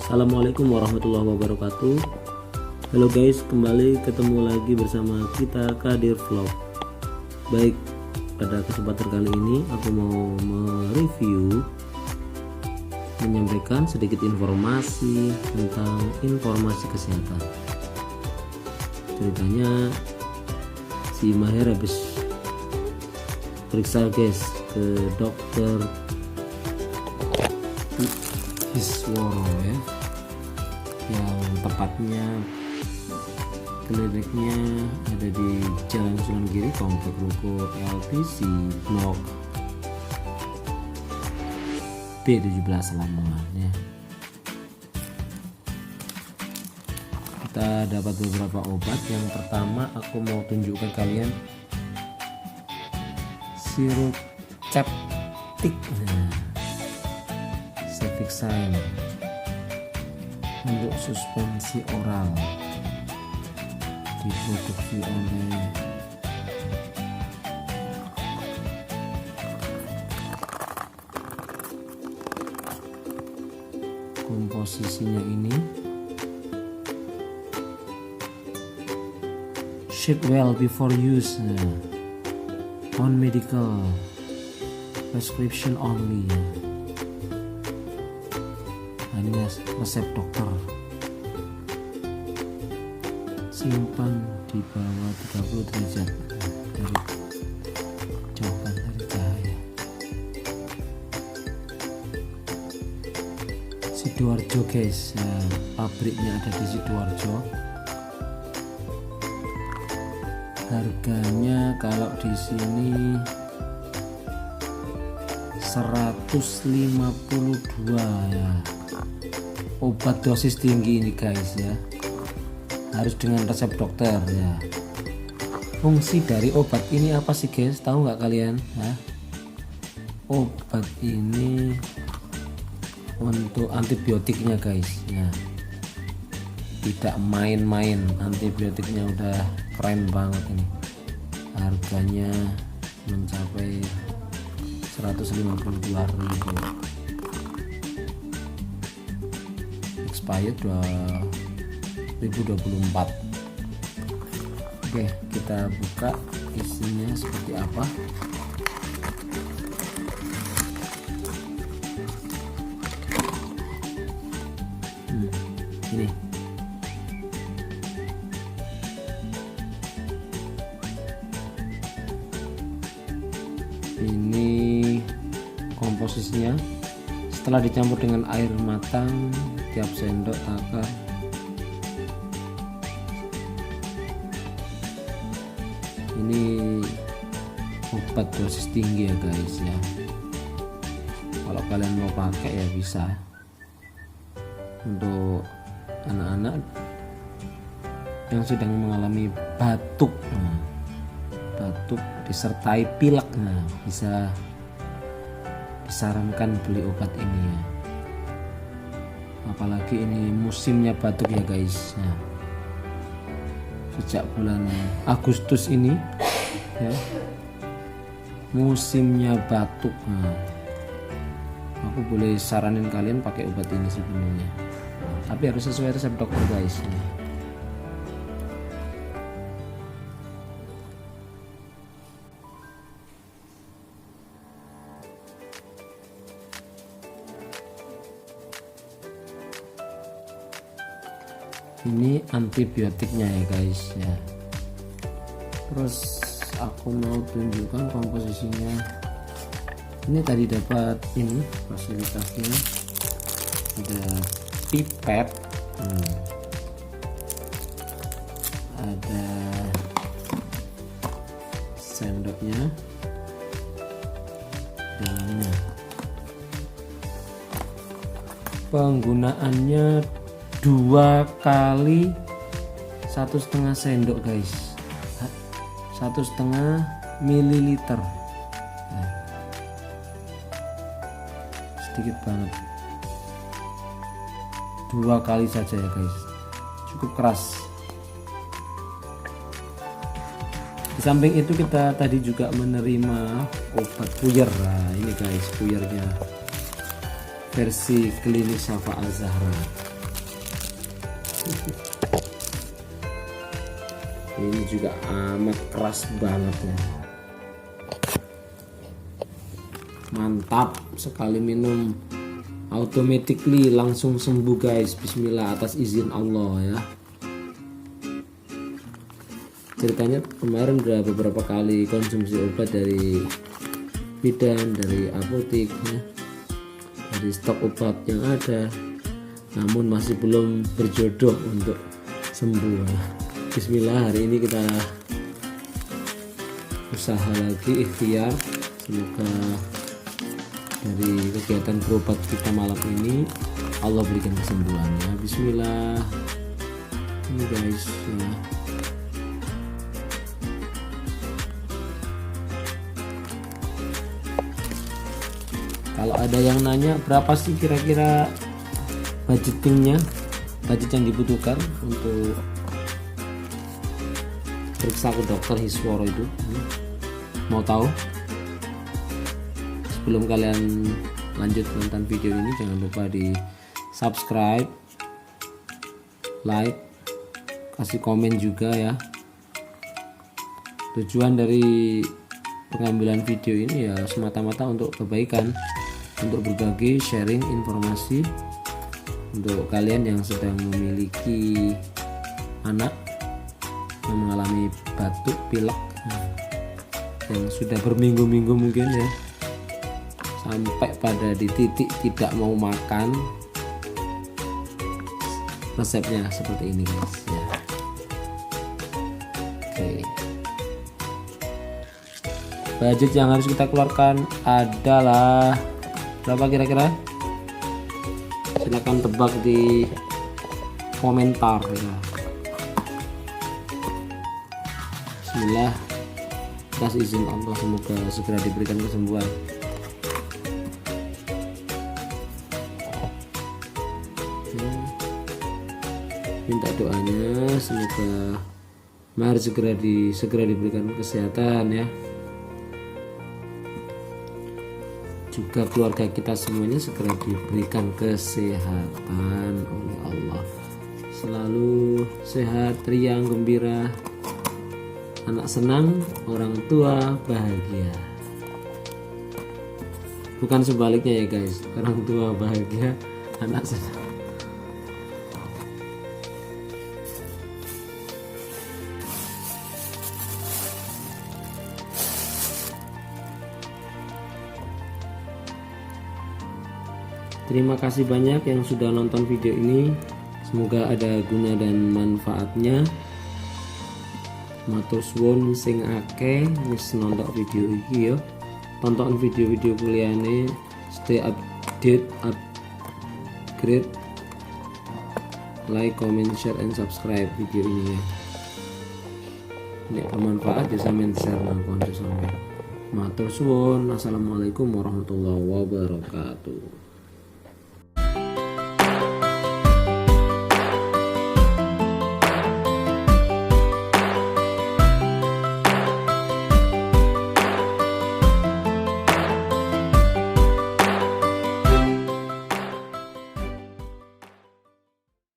Assalamualaikum warahmatullahi wabarakatuh. Halo guys, kembali ketemu lagi bersama kita Kadir Vlog. Baik, pada kesempatan kali ini aku mau menyampaikan sedikit informasi tentang informasi kesehatan. Ceritanya si Maher habis periksa guys ke dokter Isworo ya, yang tepatnya kliniknya ada di Jalan Sunan Giri, Komplek Ruko LTC Blok B17 Lamongan ya. Kita dapat beberapa obat. Yang pertama aku mau tunjukkan kalian sirup Ceptic Cefixime untuk suspensi oral, diproduksi oleh komposisinya ini shake well before use, on medical prescription only. Ini resep dokter. Simpan di bawah 30 derajat dari jauhkan dari cahaya. Sidoarjo guys, pabriknya ada di Sidoarjo. Harganya kalau di sini 152 ya. Obat dosis tinggi ini guys ya, harus dengan resep dokter ya. Fungsi dari obat ini apa sih guys, tahu nggak kalian? Obat ini untuk antibiotiknya guys ya, tidak main-main, antibiotiknya udah keren banget ini. Harganya mencapai 152.000, expired 2024. Oke, kita buka isinya seperti apa. Ini komposisinya. Setelah dicampur dengan air matang, tiap sendok takar ini obat dosis tinggi ya guys ya. Kalau kalian mau pakai ya bisa. Untuk anak-anak yang sedang mengalami batuk, batuk disertai pilek, bisa disarankan beli obat ini ya. Apalagi ini musimnya batuk ya guys ya. Sejak bulan Agustus ini ya, musimnya batuk. Aku boleh saranin kalian pakai obat ini sebenarnya, tapi harus sesuai resep dokter guys ya. Ini antibiotiknya ya guys ya. Terus aku mau tunjukkan komposisinya. Ini tadi dapat ini fasilitasnya, ada pipet, ada sendoknya, dan penggunaannya 2 kali 1,5 sendok guys, 1,5 mililiter, sedikit banget. 2 kali saja ya guys, cukup keras. Di samping itu kita tadi juga menerima obat puyer. Ini guys, puyernya versi klinis Syafa Al Zahra. Ini juga amat keras banget ya. Mantap sekali minum, automatically langsung sembuh guys. Bismillah, atas izin Allah ya. Ceritanya kemarin udah beberapa kali konsumsi obat dari bidan, dari apotek ya, dari stok obat yang ada, namun masih belum berjodoh untuk sembuh ya. Bismillah, hari ini kita usaha lagi, ikhtiar. Semoga dari kegiatan berobat kita malam ini Allah berikan kesembuhannya. Bismillah. Ini guys ya. Kalau ada yang nanya berapa sih kira-kira budgetingnya, budget yang dibutuhkan untuk periksa ke dokter Hisworo itu, mau tahu? Sebelum kalian lanjut nonton video ini, jangan lupa di subscribe, like, kasih komen juga ya. Tujuan dari pengambilan video ini ya semata-mata untuk kebaikan, untuk berbagi, sharing informasi untuk kalian yang sedang memiliki anak yang mengalami batuk pilek yang sudah berminggu-minggu mungkin ya, sampai pada di titik tidak mau makan. Resepnya seperti ini guys ya. Oke. Budget yang harus kita keluarkan adalah berapa kira-kira? Silahkan tebak di komentar ya. Bismillah, atas izin Allah semoga segera diberikan kesembuhan. Minta doanya semoga Mahar segera diberikan kesehatan ya. Juga keluarga kita semuanya segera diberikan kesehatan oleh Allah. Selalu sehat, riang, gembira, anak senang, orang tua bahagia. Bukan sebaliknya ya guys, orang tua bahagia, anak senang. Terima kasih banyak yang sudah nonton video ini. Semoga ada guna dan manfaatnya. Matur suwun sing akeh wis nonton video iki ya. Tonton video-video kuliahane, stay update, upgrade, like, comment, share, and subscribe video ini ya. Nek bermanfaat ya sampeyan share nang kanca sampeyan. Matur suwun. Assalamualaikum warahmatullahi wabarakatuh.